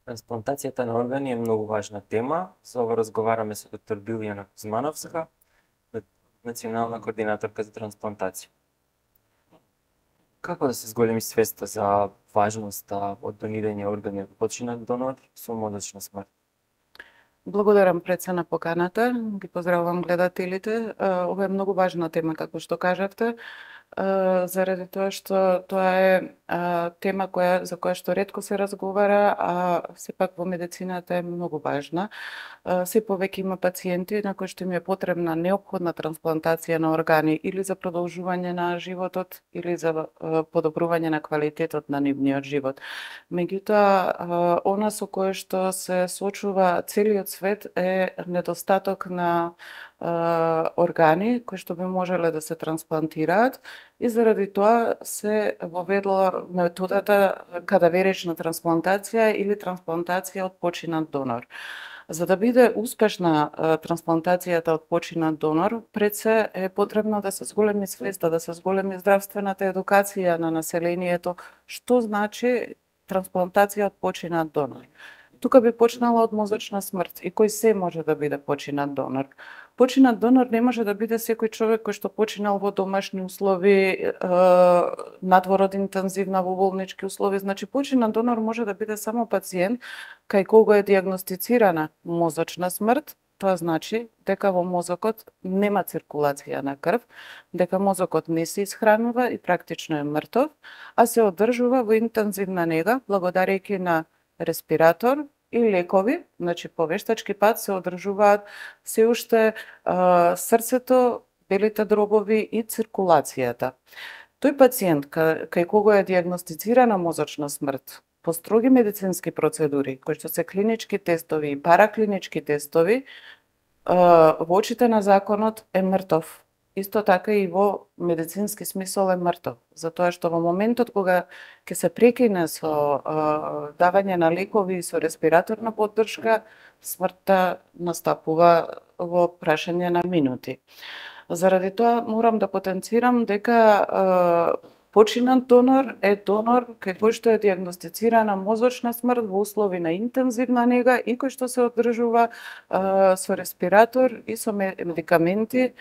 Трансплантацијата на органи е многу важна тема. За ова разговараме со доктор Билјана Кузмановска, национална координаторка за трансплантација. Како да се зголеми свеста за важноста од донирање органи од починат донор со мозочна смрт? Благодарам пред се на поканата. Ги поздравувам гледателите. Ова е многу важна тема, како што кажавте, заради тоа што тоа е тема за која што ретко се разговара, а сепак во медицината е многу важна. Се повеќе има пациенти на кои што им е потребна неопходна трансплантација на органи или за продолжување на животот или за подобрување на квалитетот на нивниот живот. Меѓутоа, она со кое што се соочува целиот свет е недостаток на органи кои што би можеле да се трансплантираат и заради тоа се воведла методата кадаверична трансплантација или трансплантација од починат донор. За да биде успешна трансплантацијата од починат донор, пред се е потребно да се зголеми свеста, да се зголеми здравствената едукација на населението, што значи трансплантација од починат донор. Тука би почнала од мозочна смрт и кој се може да биде починат донор. Починат донор не може да биде секој човек кој што починал во домашни услови, надвор од интензивна во болнички услови. Значи, починат донор може да биде само пациент кај кого е дијагностицирана мозочна смрт. Тоа значи дека во мозокот нема циркулација на крв, дека мозокот не се исхранува и практично е мртов, а се одржува во интензивна нега благодарејќи на респиратор и лекови, значи по вештачки пат се одржуваат се уште срцето, белите дробови и циркулацијата. Тој пациент кај кого е дијагностицирана мозочна смрт, по строги медицински процедури, кои што се клинички тестови и параклинички тестови, во очите на законот е мртов. Исто така и во медицински смисол е мртов, затоа што во моментот кога ќе се прекине со давање на лекови и со респираторна поддршка, смртта настапува во прашање на минути. Заради тоа морам да потенцирам дека починат донор е донор кај кој што е дијагностицирана мозочна смрт во услови на интензивна нега и кој што се одржува со респиратор и со медикаменти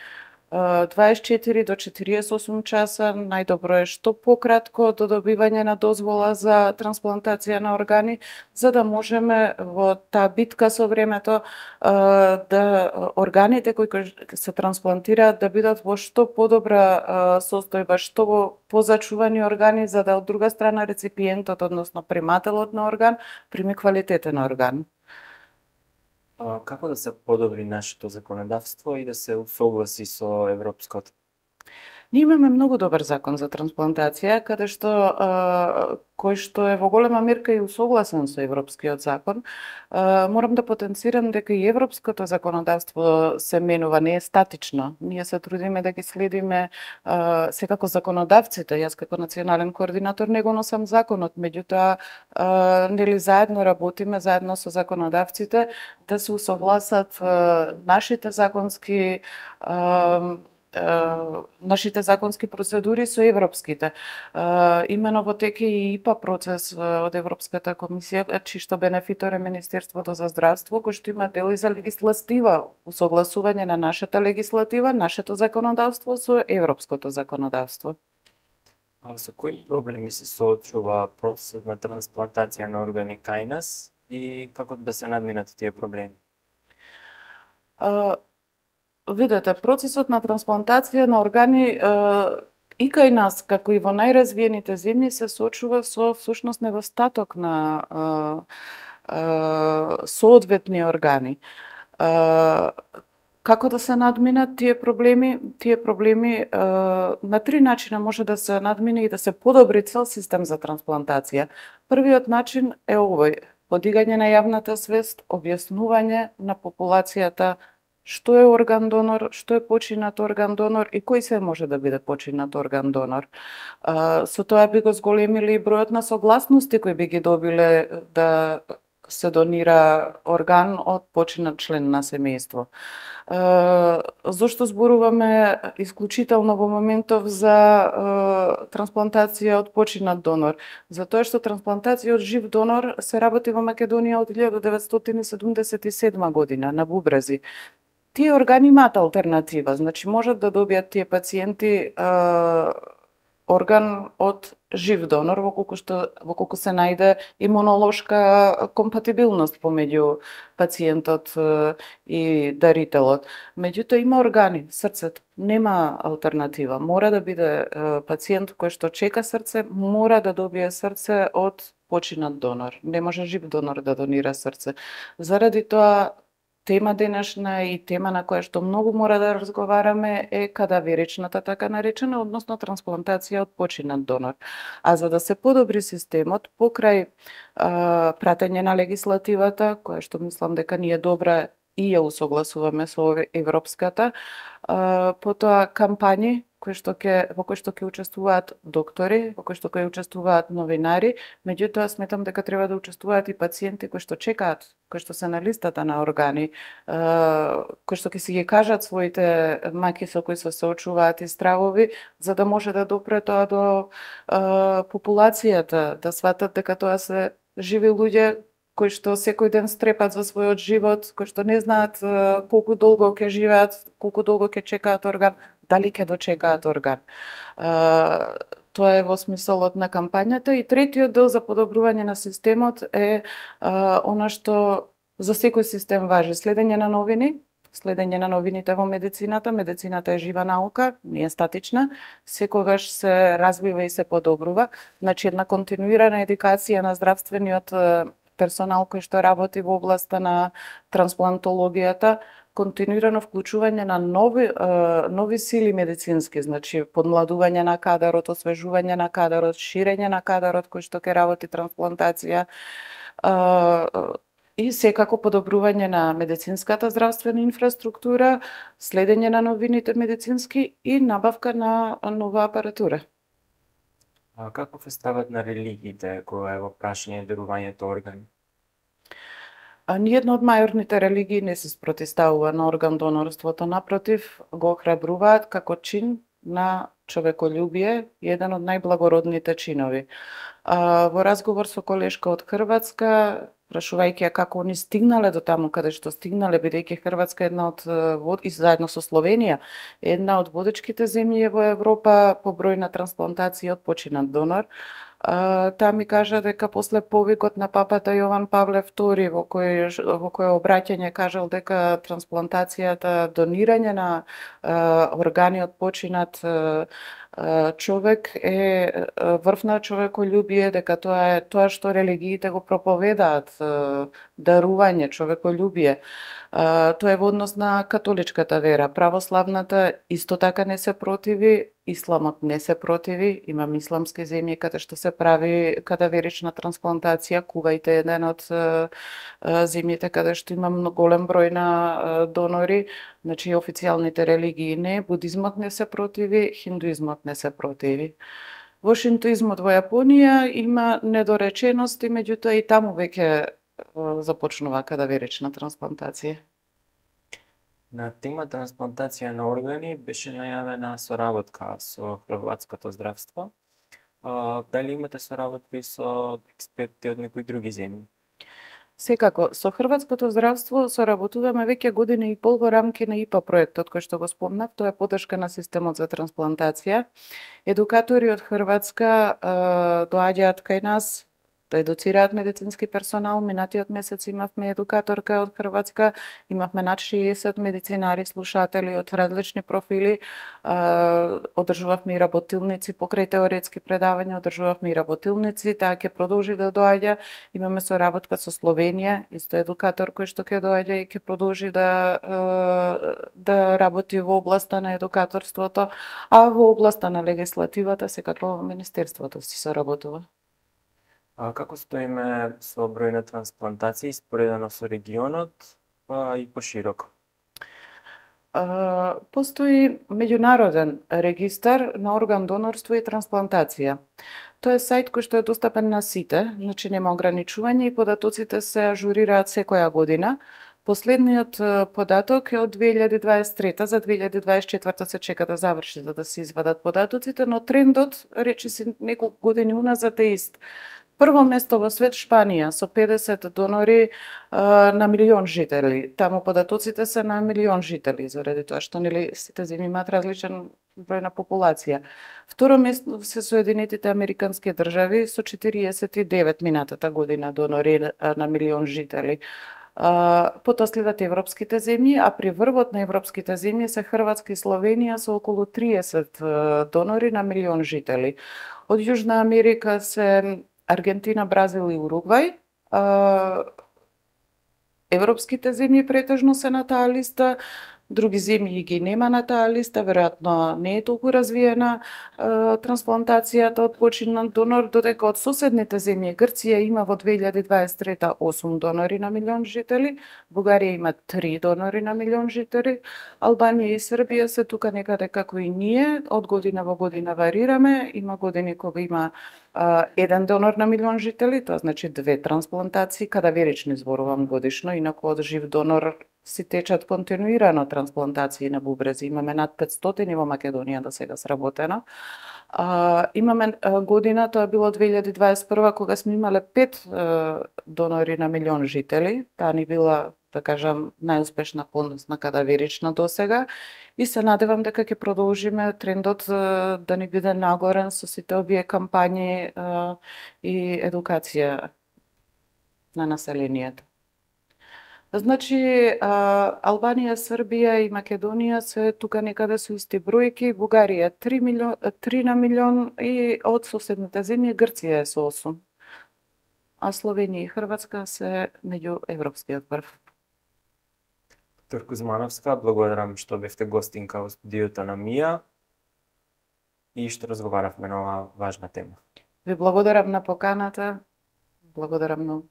24 до 48 часа, најдобро е што пократко до добивање на дозвола за трансплантација на органи, за да можеме во таа битка со времето да органите кои се трансплантираат да бидат во што подобра состојба, што позачувани органи, за да од друга страна реципиентот, односно примателот на орган, прими квалитетен орган. Како да се подобри нашето законодавство и да се усогласи со европското? Ние имаме многу добар закон за трансплантација, каде што кој што е во голема мерка и усогласен со европскиот закон. Морам да потенцирам дека и европското законодавство се менува, не е статично. Ние се трудиме да ги следиме секако законодавците. Јас како национален координатор не го носам законот, меѓутоа нели заедно работиме заедно со законодавците да се усогласат нашите законски процедури со европските. Имено во тек и ИПА процес од Европската комисија, чии што бенефитор е Министерството за здравство, кој што има дел и за легислатива, усогласување на нашата легислатива, нашето законодавство со европското законодавство. А со кои проблеми се соочува процесот на трансплантација на органи кај нас и како да се надминат тие проблеми? Видете, процесот на трансплантација на органи и кај нас, како и во најразвиените земји, се соочува со всушност недостаток на соодветни органи. Како да се надминат тие проблеми? Тие проблеми на три начина може да се надмине и да се подобри цел систем за трансплантација. Првиот начин е овој: подигање на јавната свест, објаснување на популацијата што е орган донор, што е починат орган донор и кој се може да биде починат орган донор. Со тоа би го зголемили и бројот на согласности кои би ги добиле да се донира орган од починат член на семејство. Зошто зборуваме исклучително во моментов за трансплантација од починат донор? Затоа што трансплантација од жив донор се работи во Македонија од 1977 година на бубрези. Тие органи имаат алтернатива, значи можат да добијат тие пациенти орган од жив донор во колку се најде имунолошка компатибилност помеѓу пациентот и дарителот. Меѓутоа има органи, срцето нема алтернатива. Мора да биде пациент кој што чека срце, мора да добие срце од починат донор. Не може жив донор да донира срце. Заради тоа тема денешна и тема на која што многу мора да разговараме е кадаверичната така наречена, односно трансплантација од починат донор. А за да се подобри системот, покрај пратење на легислативата, која што мислам дека ни е добра и ја усогласуваме со европската, потоа кампањи во кои што ќе учествуваат доктори, во кои што ќе учествуваат новинари, меѓутоа сметам дека треба да учествуваат и пациенти кои што чекаат, кои што се на листата на органи, кои што ќе си ги кажат своите маки со кои се соочуваат и стравови, за да може да допре тоа до популацијата, да сватат дека тоа се живи луѓе кои што секој ден стрепат за својот живот, кои што не знаат колку долго ќе живеат, колку долго ќе чекаат орган, дали ќе дочекаат орган. Тоа е во смисолот на кампањата. И третиот дел за подобрување на системот е она што за секој систем важи: следење на новини, следење на новините во медицината. Медицината е жива наука, не е статична, секогаш се развива и се подобрува. Значи една континуирана едукација на здравствениот персонал кој што работи во областа на трансплантологијата, континуирано вклучување на нови сили медицински, значи подмладување на кадарот, освежување на кадарот, ширење на кадарот кој што ќе работи трансплантација и секако подобрување на медицинската здравствена инфраструктура, следење на новините медицински и набавка на нова апаратура. Каков е ставот на религиите кога е во прашање дарувањето органи? Ниедна од мајорните религии не се спротивставува на орган донорството, напротив, го охрабруваат како чин на човеколюбие и еден од најблагородните чинови. Во разговор со колешка од Хрватска, прашувајќи ја како они стигнале до таму каде што стигнале, бидејќи Хрватска е една од, и заедно со Словенија, една од водечките земји во Европа по број на трансплантации од починат донор. Таа ми кажа дека после повикот на папата Јован Павле II, во кој обраќање кажал дека трансплантацијата, донирање на органи од починат човек е врв на човеколюбие, дека тоа е тоа што религиите го проповедаат, дарување, човеколюбие. Тоа е во однос на католичката вера. Православната исто така не се противи, исламот не се противи, имам исламски земји каде што се прави кадаверична трансплантација. Кувајт е еден од земјите каде што има голем број на донори, значи официјалните религии не, будизмот не се противи, хиндуизмот не се противи. Во шинтуизмот во Јапонија има недоречености, меѓутоа и таму веќе започнува кадаверична трансплантација. На тема трансплантација на органи беше најавена соработка со хрватското здравство. Дали имате соработки со експерти од некои други земји? Секако, со хрватското здравство соработуваме веќе година и пол во рамки на ИПА проектот кој што го спомнав, тоа е поддршка на системот за трансплантација. Едукатори од Хрватска доаѓаат кај нас да едуцираат медицински персонал. Минатиот месец имавме едукаторка од Хрватска, имавме над 60 медицинари, слушатели од различни профили, одржувавме и работилници покрај теоретски предавања, одржувавме и работилници, таа ќе продолжи да доаѓа. Имаме соработка со Словенија, исто едукатор кој што ќе доаѓа и ќе продолжи да работи во областа на едукаторството, а во областа на легислативата секако Министерството си соработува. Како стоиме со број на трансплантации споредено со регионот, па и пошироко? Постои меѓународен регистар на орган донорство и трансплантација. Тоа е сајт кој што е достапен на сите, значи нема ограничување и податоците се ажурираат секоја година. Последниот податок е од 2023, за 2024 се чека да заврши за да се извадат податоците, но трендот, речиси неколку години уназад е ист. Прво место во свет Шпанија со 50 донори на милион жители. Таму податоците се на милион жители, заради тоа што нели сите земји имаат различен број на популација. Второ место се Соединетите Американски држави со 49 минатата година донори на милион жители. Потоа следат европските земји, а при врвот на европските земји се Хрватска и Словенија со околу 30 донори на милион жители. Од Јужна Америка се Аргентина, Бразил и Уругвај. Европските земји претежно се на таа листа, други земји ги нема на таа листа, веројатно не е толку развиена трансплантацијата од починат донор, додека од соседните земји Грција има во 2023 8 донори на милион жители, Бугарија има 3 донори на милион жители, Албанија и Србија се тука некаде како и ние, од година во година варираме, има години кога има еден донор на милион жители, тоа значи 2 трансплантации, кадаверични зборувам годишно, инаку од жив донор си течат континуирано трансплантации на бубрези. Имаме над 500 во Македонија до сега сработено. Имаме година, тоа било 2021, кога сме имале 5 донори на милион жители. Таа ни била, да кажам, најуспешна поносна кадаверична до сега. И се надевам дека ќе продолжиме трендот да ни биде нагорен со сите овие кампањи и едукација на населението. Значи, Албанија, Србија и Македонија се тука некаде со исти бројки, Бугарија 3 на милион и од соседните земји Грција е со 8. А Словенија и Хрватска се меѓу европскиот врв. Доктор Кузмановска, благодарам што бевте гостинка во студиото на МИА и што разговаравме на оваа важна тема. Ви благодарам на поканата. Благодарам многу.